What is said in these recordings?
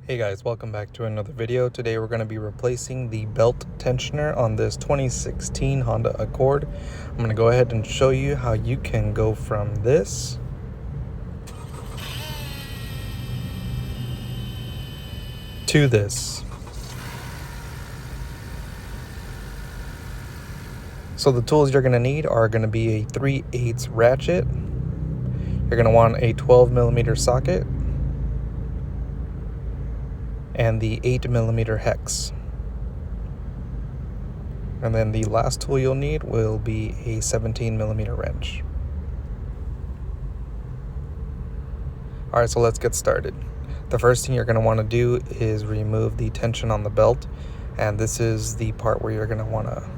Hey guys, welcome back to another video. Today we're going to be replacing the belt tensioner on this 2016 Honda Accord. I'm going to go ahead and show you how you can go from this to this. So the tools you're going to need are going to be a 3/8 ratchet. You're going to want a 12mm socket and the 8mm hex. And then the last tool you'll need will be a 17mm wrench. Alright, so let's get started. The first thing you're going to want to do is remove the tension on the belt, and this is the part where you're going to want to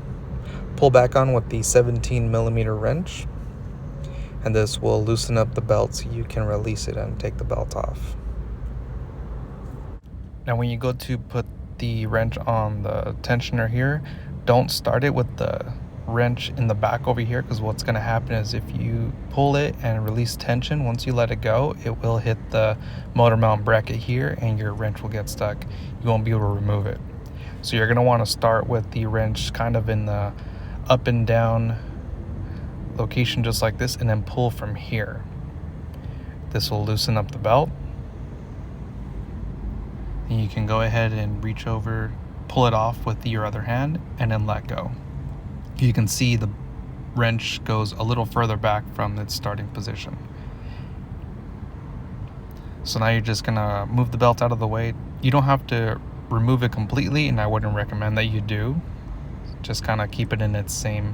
pull back on with the 17mm wrench, and this will loosen up the belt so you can release it and take the belt off. Now when you go to put the wrench on the tensioner here, don't start it with the wrench in the back over here, because what's going to happen is if you pull it and release tension, once you let it go, it will hit the motor mount bracket here and your wrench will get stuck. You won't be able to remove it. So you're going to want to start with the wrench kind of in the up and down location just like this, and then pull from here. This will loosen up the belt, and you can go ahead and reach over, pull it off with your other hand, and then let go. You can see the wrench goes a little further back from its starting position. So now you're just gonna move the belt out of the way. You don't have to remove it completely, and I wouldn't recommend that you do. Just kind of keep it in its same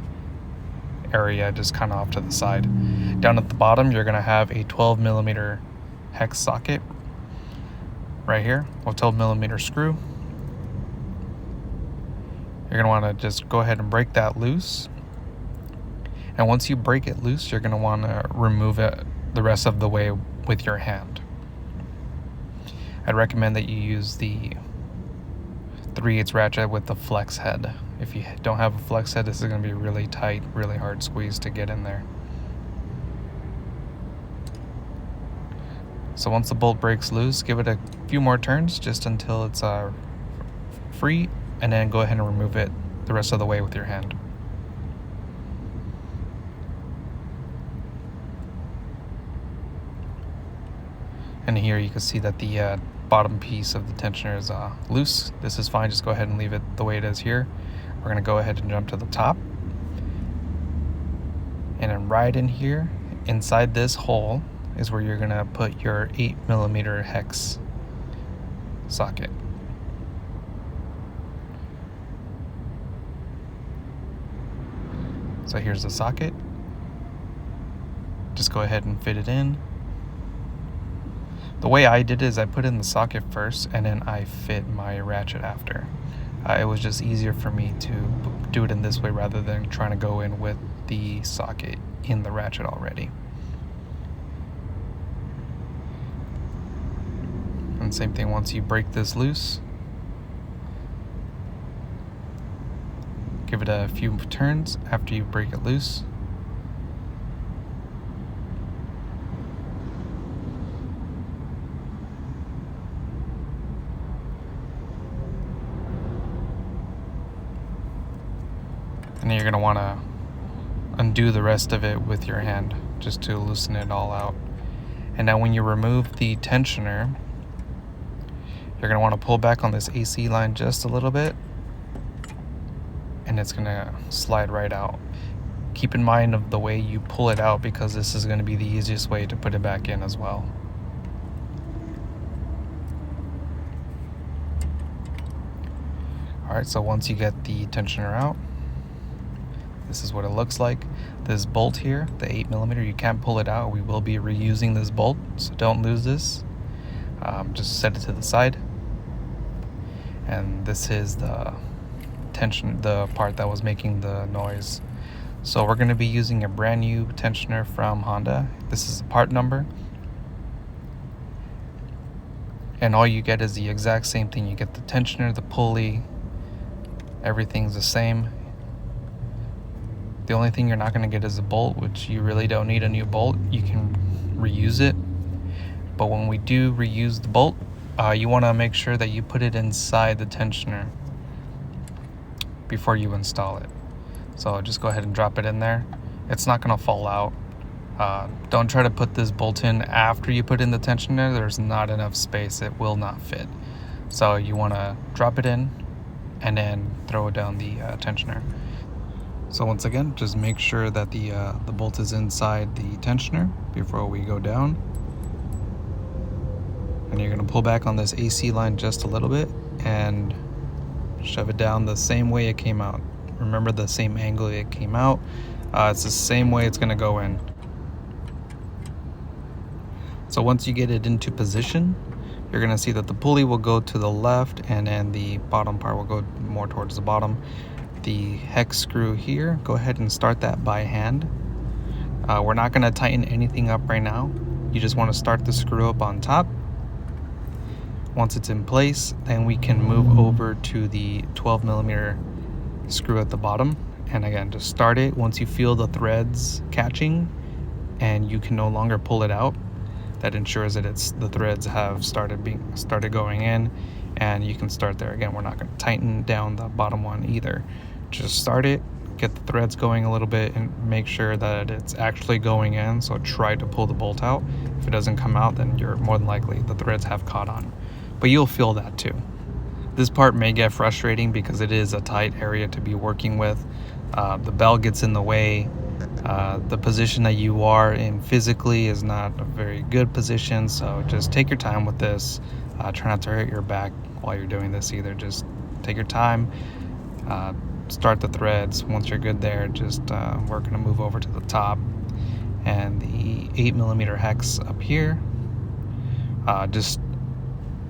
area, just kind of off to the side. Down at the bottom, you're gonna have a 12mm hex socket right here, a 12mm screw. You're going to want to just go ahead and break that loose. And once you break it loose, you're going to want to remove it the rest of the way with your hand. I'd recommend that you use the 3/8 ratchet with the flex head. If you don't have a flex head, this is going to be really tight, really hard squeeze to get in there. So once the bolt breaks loose, give it a few more turns just until it's free, and then go ahead and remove it the rest of the way with your hand. And here you can see that the bottom piece of the tensioner is loose. This is fine, just go ahead and leave it the way it is here. We're going to go ahead and jump to the top. And then right in here, inside this hole, is where you're going to put your 8mm hex socket. So here's the socket. Just go ahead and fit it in. The way I did it is I put in the socket first, and then I fit my ratchet after. It was just easier for me to do it in this way rather than trying to go in with the socket in the ratchet already. And same thing, once you break this loose, give it a few turns after you break it loose. And then you're going to want to undo the rest of it with your hand just to loosen it all out. And now when you remove the tensioner, you're going to want to pull back on this AC line just a little bit, and it's going to slide right out. Keep in mind of the way you pull it out, because this is going to be the easiest way to put it back in as well. Alright, so once you get the tensioner out, this is what it looks like. This bolt here, the 8mm, you can't pull it out. We will be reusing this bolt, so don't lose this. Just set it to the side. And this is the part that was making the noise. So we're going to be using a brand new tensioner from Honda. This is the part number, and all you get is the exact same thing. You get the tensioner, the pulley, everything's the same. The only thing you're not going to get is a bolt, which you really don't need a new bolt. You can reuse it, but when we do reuse the bolt, you want to make sure that you put it inside the tensioner before you install it. So just go ahead and drop it in there. It's not going to fall out. Don't try to put this bolt in after you put in the tensioner. There's not enough space. It will not fit. So you want to drop it in and then throw down the tensioner. So once again, just make sure that the bolt is inside the tensioner before we go down. And you're going to pull back on this AC line just a little bit and shove it down the same way it came out. Remember the same angle it came out. It's the same way it's going to go in. So once you get it into position, you're going to see that the pulley will go to the left and then the bottom part will go more towards the bottom. The hex screw here, go ahead and start that by hand. We're not going to tighten anything up right now. You just want to start the screw up on top. Once it's in place, then we can move over to the 12mm screw at the bottom. And again, just start it once you feel the threads catching and you can no longer pull it out. That ensures that the threads have started going in, and you can start there. Again, we're not going to tighten down the bottom one either. Just start it, get the threads going a little bit, and make sure that it's actually going in. So try to pull the bolt out. If it doesn't come out, then you're more than likely the threads have caught on. But you'll feel that too. This part may get frustrating because it is a tight area to be working with. The belt gets in the way. The position that you are in physically is not a very good position, so just take your time with this. Try not to hurt your back while you're doing this either. Just take your time, start the threads. Once you're good there, we're going to move over to the top and the 8mm hex up here. Just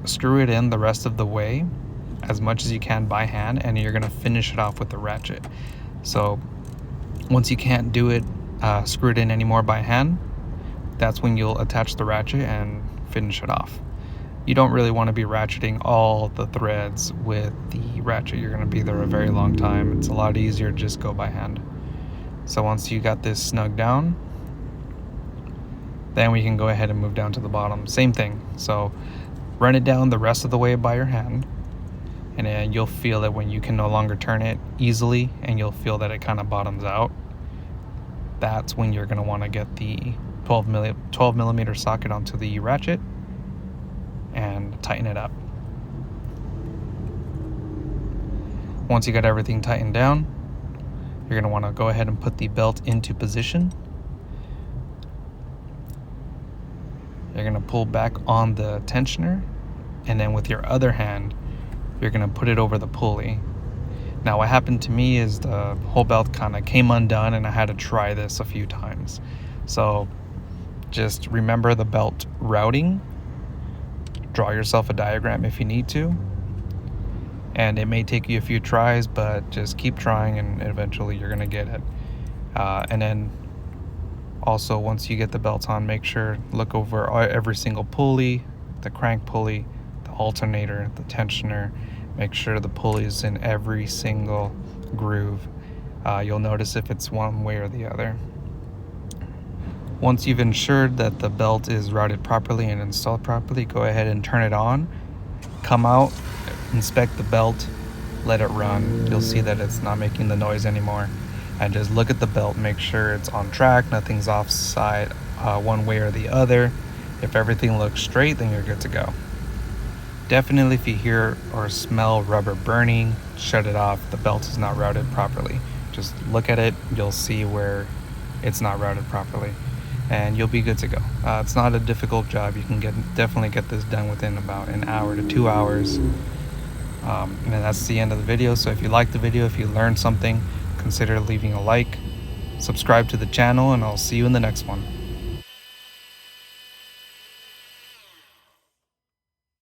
screw it in the rest of the way as much as you can by hand, and you're going to finish it off with the ratchet. So once you can't do it, screw it in anymore by hand, that's when you'll attach the ratchet and finish it off. You don't really want to be ratcheting all the threads with the ratchet. You're going to be there a very long time. It's a lot easier to just go by hand. So once you got this snug down, then we can go ahead and move down to the bottom. Same thing. So run it down the rest of the way by your hand, and then you'll feel it when you can no longer turn it easily, and you'll feel that it kind of bottoms out. That's when you're going to want to get the 12mm socket onto the ratchet and tighten it up. Once you got everything tightened down, you're going to want to go ahead and put the belt into position. You're going to pull back on the tensioner, and then with your other hand, you're going to put it over the pulley. Now what happened to me is the whole belt kind of came undone, and I had to try this a few times. So just remember the belt routing. Draw yourself a diagram if you need to. And it may take you a few tries, but just keep trying and eventually you're going to get it. And then also, once you get the belts on, make sure look over every single pulley, the crank pulley, the alternator, the tensioner. Make sure the pulley is in every single groove. You'll notice if it's one way or the other. Once you've ensured that the belt is routed properly and installed properly, go ahead and turn it on. Come out, inspect the belt, let it run. You'll see that it's not making the noise anymore. And just look at the belt, make sure it's on track, nothing's offside one way or the other. If everything looks straight, then you're good to go. Definitely if you hear or smell rubber burning, shut it off. The belt is not routed properly. Just look at it, you'll see where it's not routed properly, and you'll be good to go. It's not a difficult job. You can definitely get this done within about an hour to 2 hours. And that's the end of the video. So if you liked the video, if you learned something, consider leaving a like, subscribe to the channel, and I'll see you in the next one.